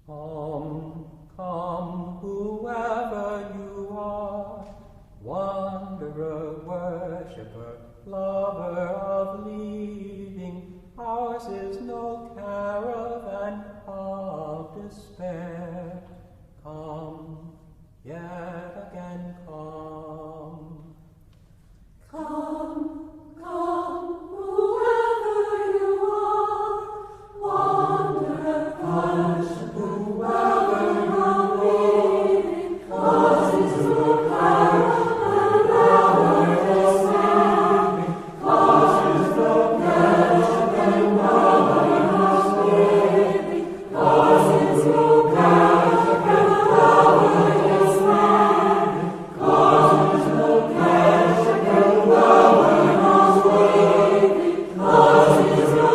Come, come, whoever you are, wanderer, worshipper, lover of leaving, ours is no caravan of despair. Come, yet again come. Come, come, whoever you are, wanderer, worshipper, whoever you're leaving, cause it's no caravan of despair. Cause it's no caravan of despair. Cause it's no caravan of despair. Cause it's no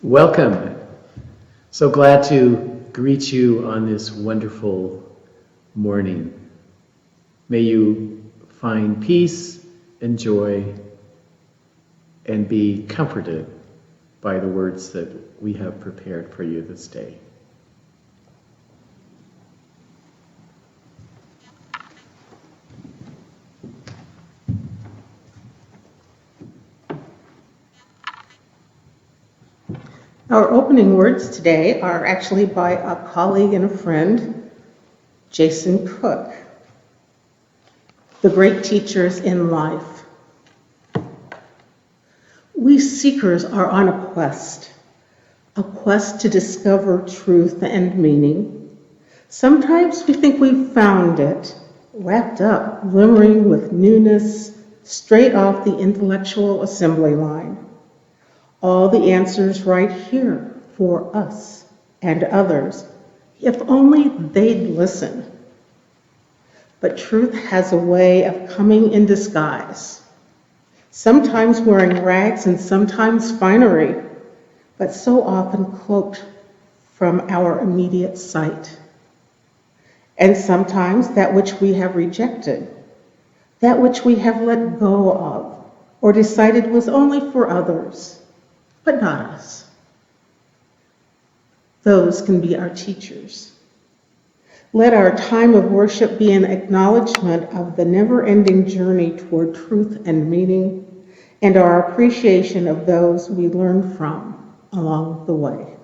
Welcome. So glad to greet you on this wonderful morning. May you find peace and joy and be comforted by the words that we have prepared for you this day. Our opening words today are actually by a colleague and a friend, Jason Cook. The great teachers in life. We seekers are on a quest to discover truth and meaning. Sometimes we think we've found it, wrapped up, glimmering with newness, straight off the intellectual assembly line. All the answers right here for us and others, if only they'd listen. But truth has a way of coming in disguise, sometimes wearing rags and sometimes finery, but so often cloaked from our immediate sight. And sometimes that which we have rejected, that which we have let go of, or decided was only for others, but not us. Those can be our teachers. Let our time of worship be an acknowledgement of the never-ending journey toward truth and meaning, and our appreciation of those we learn from along the way.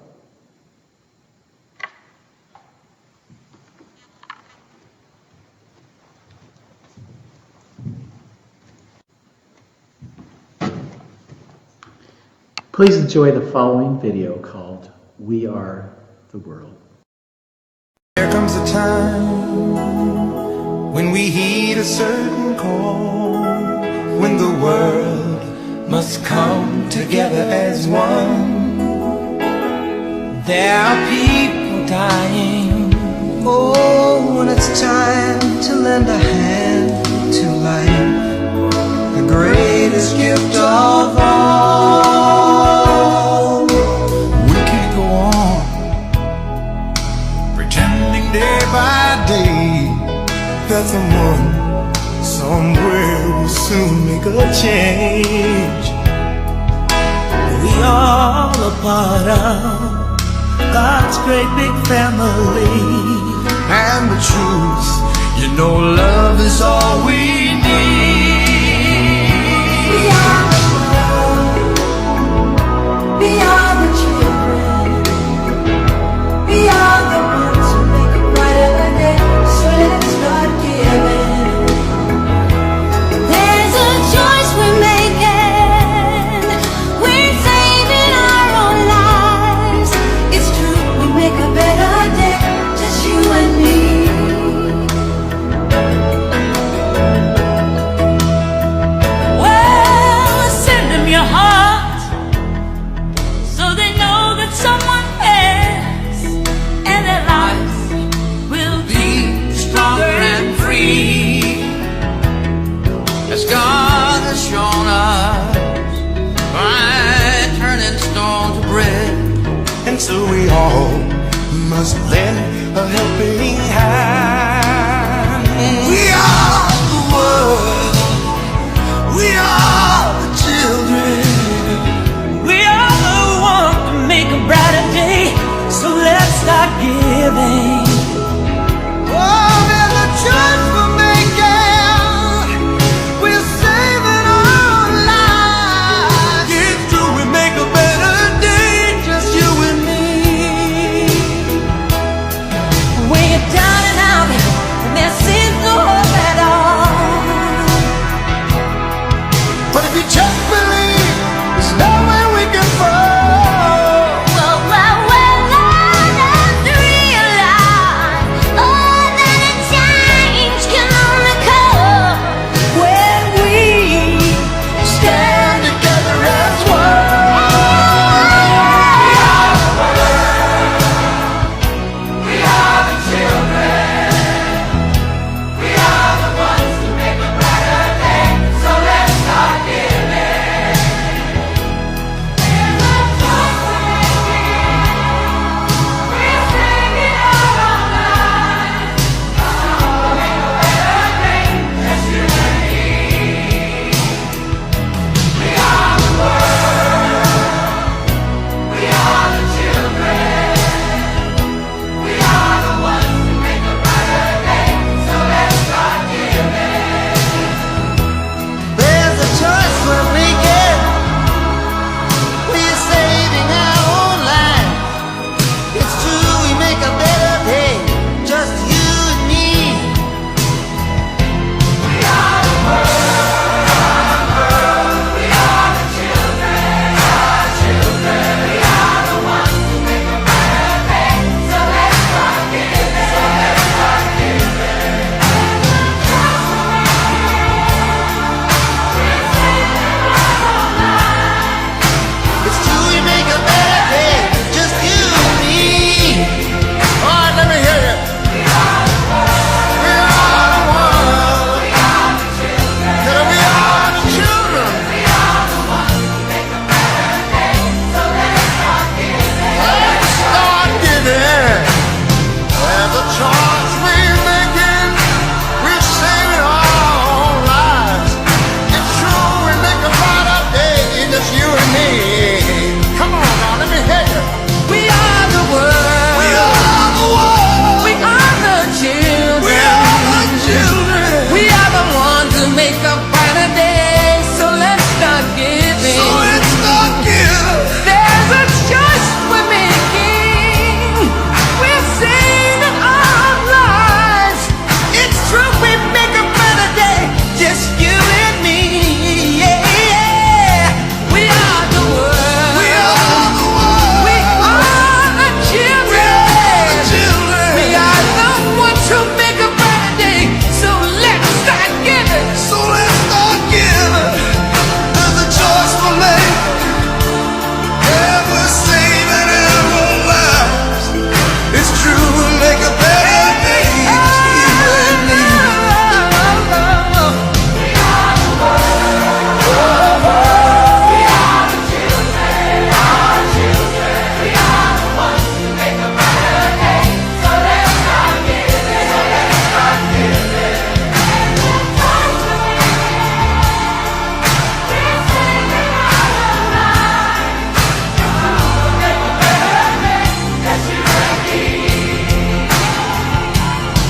Please enjoy the following video called We Are the World. There comes a time when we heed a certain call, when the world must come together as one. There are people dying. Oh, when it's time to lend a hand to life, the greatest gift of all. Day by day, that someone somewhere will soon make a change. We all a part of God's great big family, and the truth, you know, love is all we need. We are the world. We are the children. We are the ones who make it brighter day. So let's start giving. There's a choice we're making. We're saying just lend a helping hand. We are the world. We are the children. We are the ones to make a brighter day. So let's start giving. Oh, there's a choice we're making. We're saving our lives. It's true, we make a better day, just you and me. When you're down and out and there seems no hope at all, But if you just believe, there's nowhere we can fall. Stand together as There's a choice we're making. We're saving our own life. It's true, we make a better day, just you and me. We are the world. We are the children. Our children. We are the ones who make a better day. So let's start giving. So let's start giving. It's true, we make a better day, just you and me. All right, let me hear you. We are the world. We are the world. We are the children. We are the children. We are the ones who make a better day. So let's start giving. Let's start giving. There's a choice we're making. We're saving our own lives. It's true, we make a brighter day, just you and me. Come on now, let me hear you. we are the world. We are the world. We are the children. We are the children. We are the ones who make a brighter day. So let's start giving. So let's start giving. There's a choice we're making. We're saving our lives. It's true, we make a better day, just you and me. Yeah, yeah. We are the world. We are the world. We are the children. Children. We are the ones who make a brighter day. So let's start giving. So let's start giving. There's a choice we're making. Yeah, we're saving our lives. It's true, we'll make a better day. Just you and me.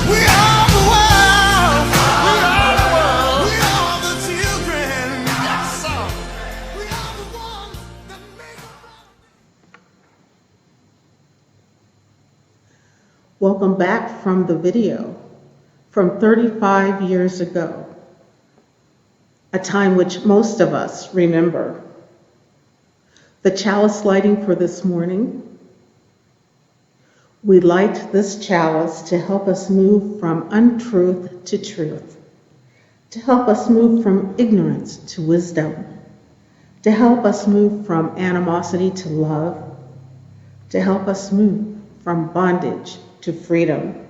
We are the world. We are the world. We are the children. Yes, sir. We are the ones that make Welcome back from the video from 35 years ago, a time which most of us remember. The chalice lighting for this morning. We light this chalice to help us move from untruth to truth, to help us move from ignorance to wisdom, to help us move from animosity to love, to help us move from bondage to freedom.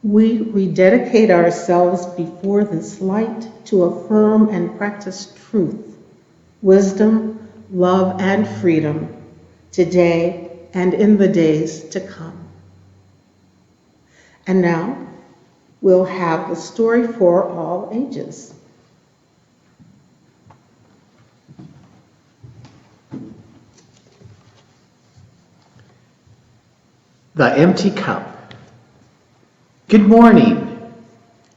We rededicate ourselves before this light to affirm and practice truth, wisdom, love, and freedom today and in the days to come. And now we'll have the story for all ages. The Empty Cup. Good morning.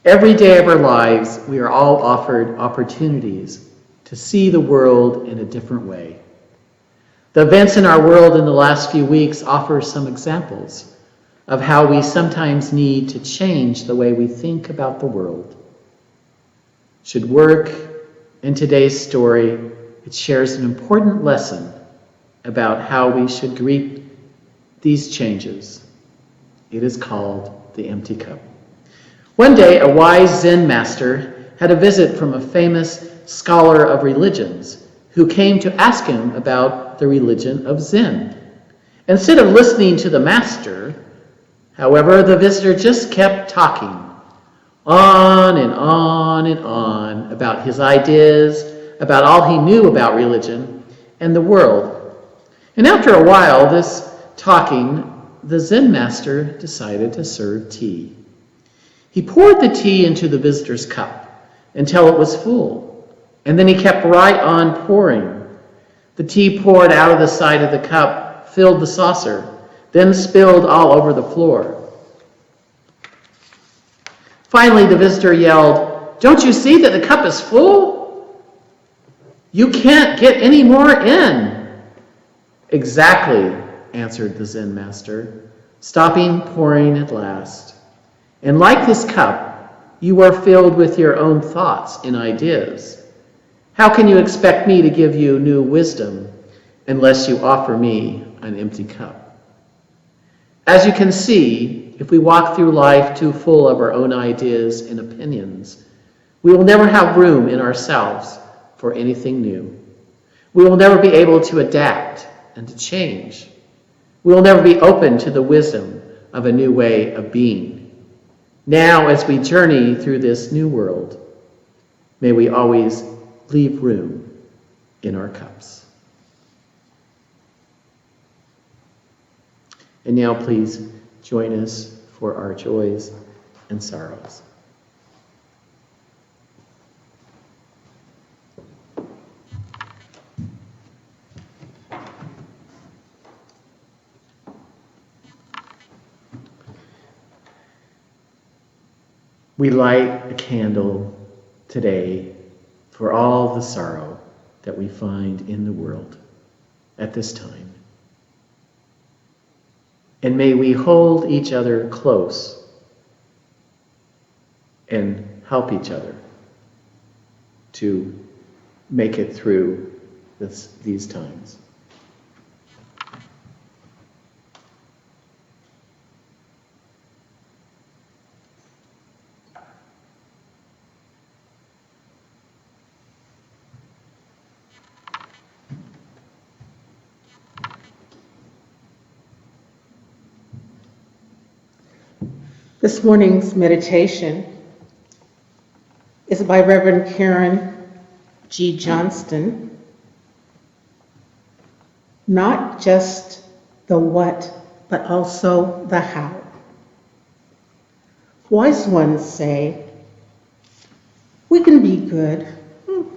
Every day of our lives, we are all offered opportunities to see the world in a different way. The events in our world in the last few weeks offer some examples of how we sometimes need to change the way we think about the world. Should work in today's story, it shares an important lesson about how we should greet these changes. It is called the empty cup. One day, a wise Zen master had a visit from a famous scholar of religions who came to ask him about the religion of Zen. Instead of listening to the master, however, the visitor just kept talking on and on and on about his ideas, about all he knew about religion and the world. And after a while, this talking, the Zen master decided to serve tea. He poured the tea into the visitor's cup until it was full, and then he kept right on pouring. The tea poured out of the side of the cup, filled the saucer, then spilled all over the floor. Finally, the visitor yelled, "Don't you see that the cup is full? You can't get any more in." "Exactly," answered the Zen master, stopping pouring at last. "And like this cup, you are filled with your own thoughts and ideas. How can you expect me to give you new wisdom unless you offer me an empty cup?" As you can see, if we walk through life too full of our own ideas and opinions, we will never have room in ourselves for anything new. We will never be able to adapt and to change. We will never be open to the wisdom of a new way of being. Now, as we journey through this new world, may we always leave room in our cups. And now please join us for our joys and sorrows. We light a candle today for all the sorrow that we find in the world at this time. And may we hold each other close and help each other to make it through these times. This morning's meditation is by Reverend Karen G. Johnston. Not just the what, but also the how. Wise ones say, we can be good,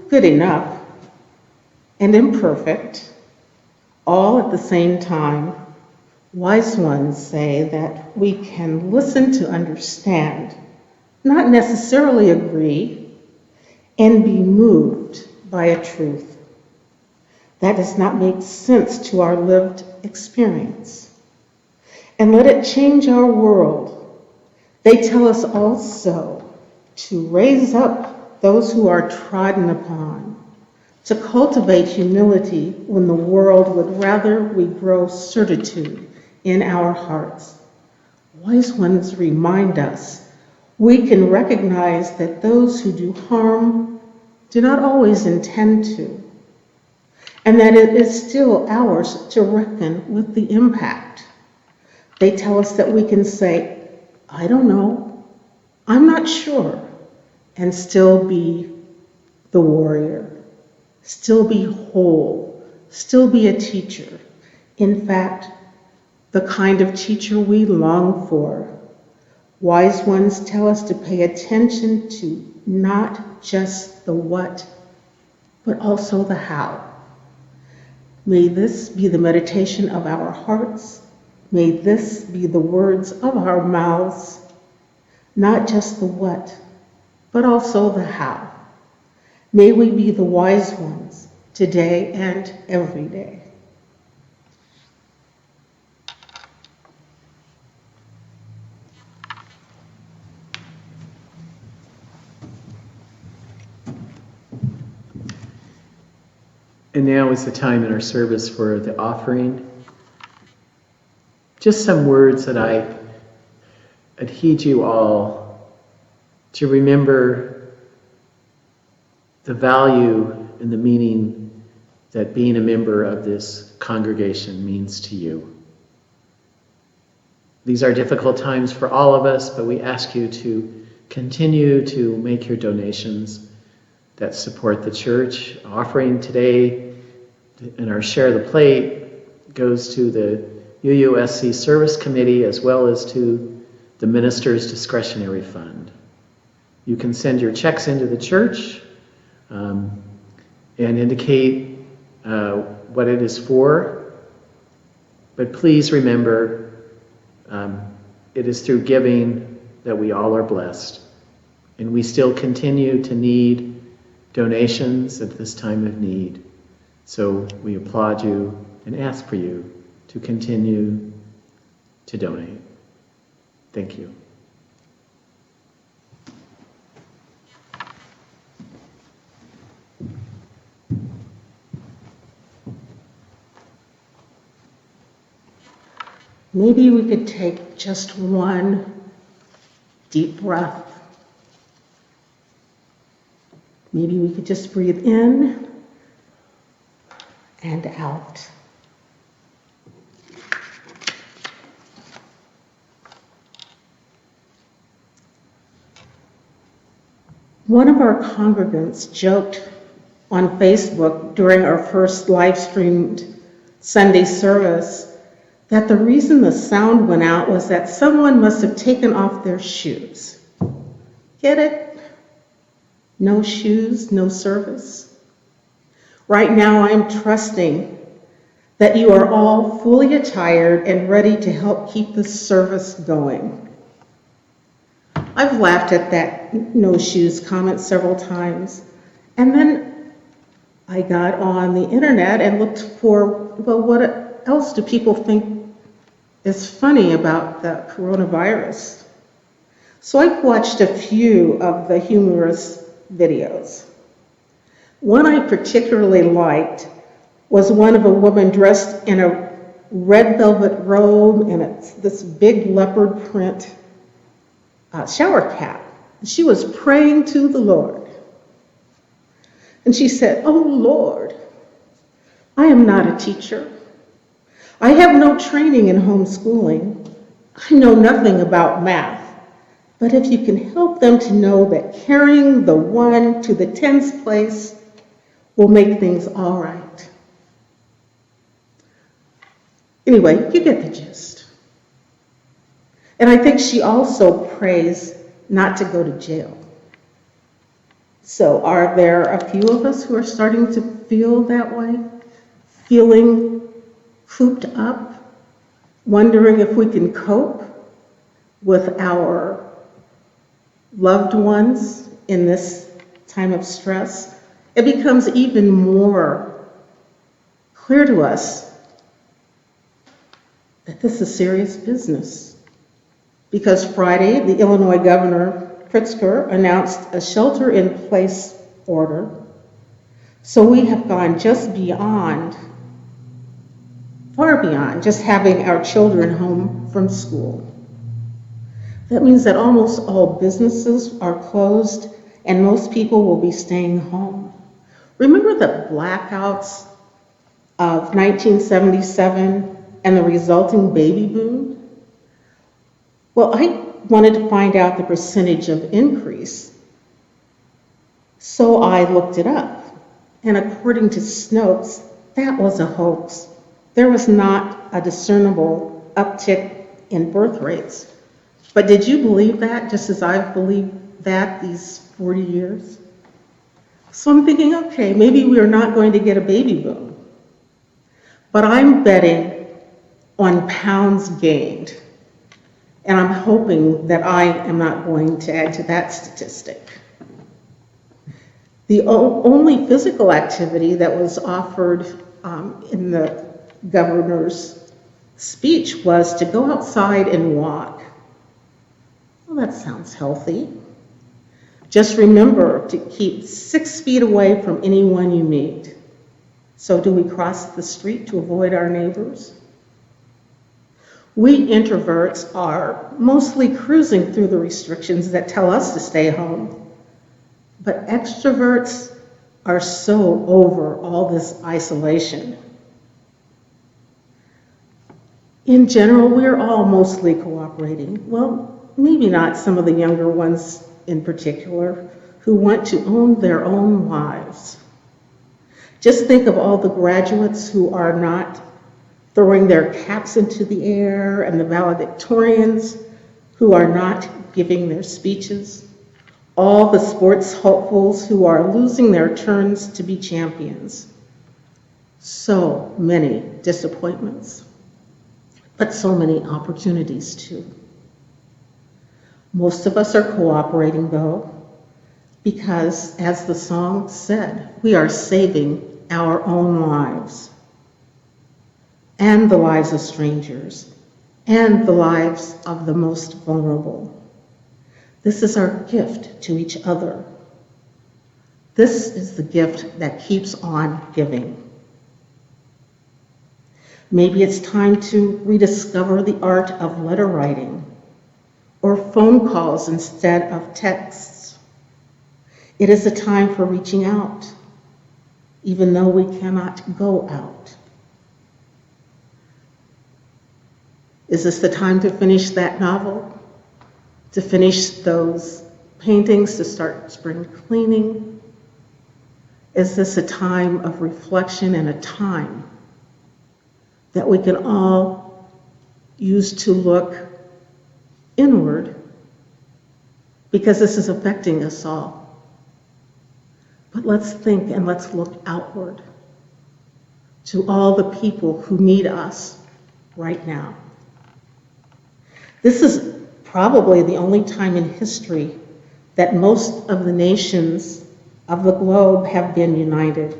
good enough, and imperfect, all at the same time. Wise ones say that we can listen to understand, not necessarily agree, and be moved by a truth that does not make sense to our lived experience, and let it change our world. They tell us also to raise up those who are trodden upon, to cultivate humility when the world would rather we grow certitude in our hearts. Wise ones remind us we can recognize that those who do harm do not always intend to, and that it is still ours to reckon with the impact. They tell us that we can say, I don't know, I'm not sure, and still be the warrior, still be whole, still be a teacher. In fact, the kind of teacher we long for, Wise ones tell us to pay attention to not just the what, but also the how. May this be the meditation of our hearts. May this be the words of our mouths, not just the what, but also the how. May we be the wise ones today and every day. And now is the time in our service for the offering. Just some words that I'd heed you all to remember the value and the meaning that being a member of this congregation means to you. These are difficult times for all of us, but we ask you to continue to make your donations that support the church. Offering today in our Share the Plate goes to the UUSC Service Committee as well as to the Minister's Discretionary Fund. You can send your checks into the church and indicate what it is for, but please remember it is through giving that we all are blessed, and we still continue to need donations at this time of need. So we applaud you and ask for you to continue to donate. Thank you. Maybe we could take just one deep breath. Maybe we could just breathe in and out. One of our congregants joked on Facebook during our first live-streamed Sunday service that the reason the sound went out was that someone must have taken off their shoes. Get it? No shoes, no service. Right now, I'm trusting that you are all fully attired and ready to help keep the service going. I've laughed at that no shoes comment several times, and then I got on the internet and looked for, well, what else do people think is funny about the coronavirus? So I've watched a few of the humorous videos. One I particularly liked was one of a woman dressed in a red velvet robe and it's this big leopard print shower cap. She was praying to the Lord. And she said, "Oh Lord, I am not a teacher. I have no training in homeschooling. I know nothing about math. But if you can help them to know that carrying the 1 to the 10th place will make things all right." Anyway, you get the gist. And I think she also prays not to go to jail. So are there a few of us who are starting to feel that way? Feeling cooped up? Wondering if we can cope with our loved ones in this time of stress? It becomes even more clear to us that this is serious business. Because Friday, the Illinois Governor Pritzker announced a shelter-in-place order. So we have gone just beyond, far beyond, just having our children home from school. That means that almost all businesses are closed and most people will be staying home. Remember the blackouts of 1977 and the resulting baby boom? Well, I wanted to find out the percentage of increase. So I looked it up. And according to Snopes, that was a hoax. There was not a discernible uptick in birth rates. But did you believe that just as I've believed that these 40 years? So I'm thinking, okay, maybe we are not going to get a baby boom. But I'm betting on pounds gained. And I'm hoping that I am not going to add to that statistic. The only physical activity that was offered in the governor's speech was to go outside and walk. Well, that sounds healthy. Just remember to keep 6 feet away from anyone you meet. So do we cross the street to avoid our neighbors? We introverts are mostly cruising through the restrictions that tell us to stay home. But extroverts are so over all this isolation. In general, we're all mostly cooperating. Well, maybe not some of the younger ones in particular who want to own their own lives. Just think of all the graduates who are not throwing their caps into the air and the valedictorians who are not giving their speeches. All the sports hopefuls who are losing their turns to be champions. So many disappointments, but so many opportunities too. Most of us are cooperating though, because as the song said, we are saving our own lives and the lives of strangers and the lives of the most vulnerable. This is our gift to each other. This is the gift that keeps on giving. Maybe it's time to rediscover the art of letter writing or phone calls instead of texts. It is a time for reaching out, even though we cannot go out. Is this the time to finish that novel? To finish those paintings, to start spring cleaning? Is this a time of reflection and a time that we can all use to look inward? Because this is affecting us all. But let's think and let's look outward to all the people who need us right now. This is probably the only time in history that most of the nations of the globe have been united.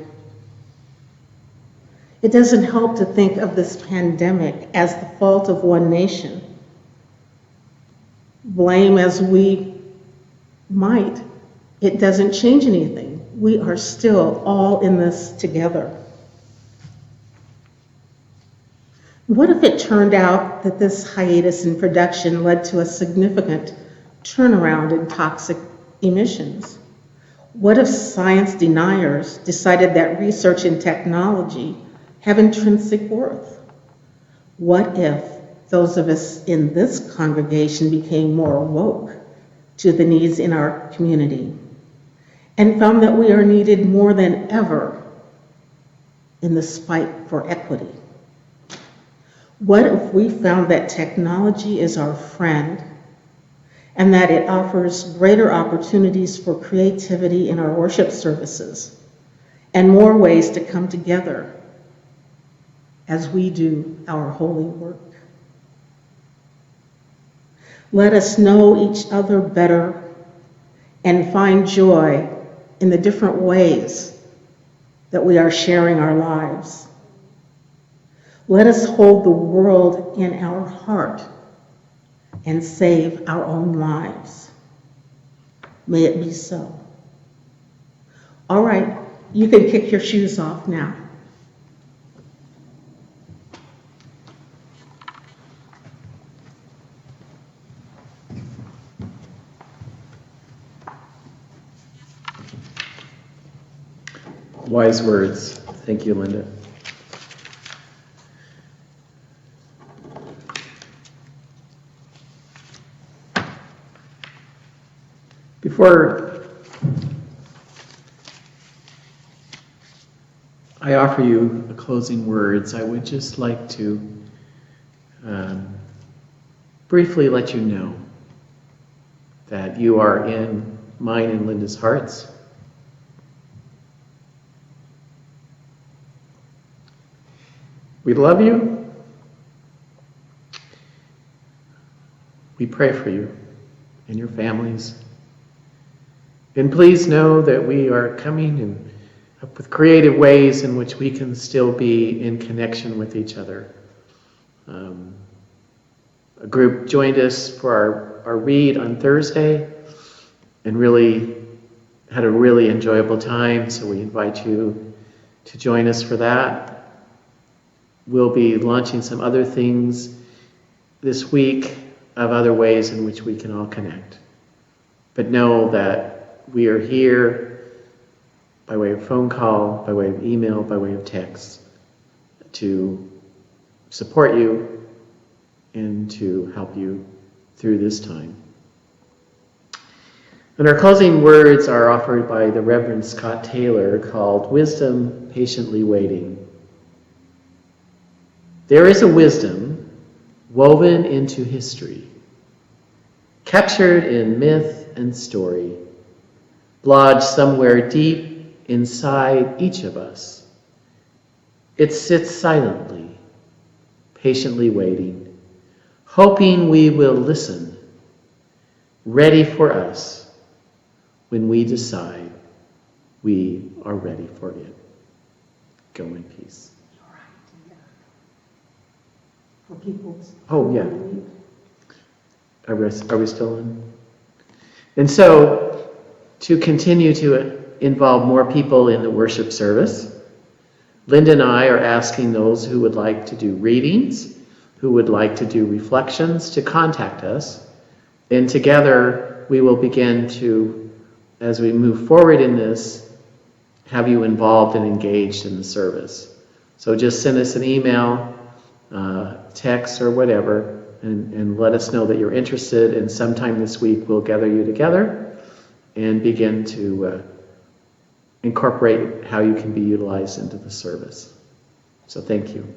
It doesn't help to think of this pandemic as the fault of one nation. Blame as we might, it doesn't change anything. We are still all in this together. What if it turned out that this hiatus in production led to a significant turnaround in toxic emissions? What if science deniers decided that research and technology have intrinsic worth? What if those of us in this congregation became more woke to the needs in our community and found that we are needed more than ever in this fight for equity? What if we found that technology is our friend and that it offers greater opportunities for creativity in our worship services and more ways to come together as we do our holy work? Let us know each other better and find joy in the different ways that we are sharing our lives. Let us hold the world in our heart and save our own lives. May it be so. All right, you can kick your shoes off now. Wise words. Thank you, Lynnda. Before I offer you the closing words, I would just like to briefly let you know that you are in mine and Lynnda's hearts. We love you. We pray for you and your families. And please know that we are coming up with creative ways in which we can still be in connection with each other. A group joined us for our read on Thursday and really had a really enjoyable time, so we invite you to join us for that. We'll be launching some other things this week of other ways in which we can all connect. But know that we are here by way of phone call, by way of email, by way of text, to support you and to help you through this time. And our closing words are offered by the Reverend Scott Taylor, called Wisdom Patiently Waiting. There is a wisdom woven into history, captured in myth and story, lodged somewhere deep inside each of us. It sits silently, patiently waiting, hoping we will listen, ready for us when we decide we are ready for it. Go in peace. For people. Oh, yeah. Are we still on? And so, to continue to involve more people in the worship service, Lynnda and I are asking those who would like to do readings, who would like to do reflections, to contact us. And together we will begin to, as we move forward in this, have you involved and engaged in the service. So just send us an email, text, or whatever, and let us know that you're interested. And sometime this week we'll gather you together and begin to incorporate how you can be utilized into the service. So thank you.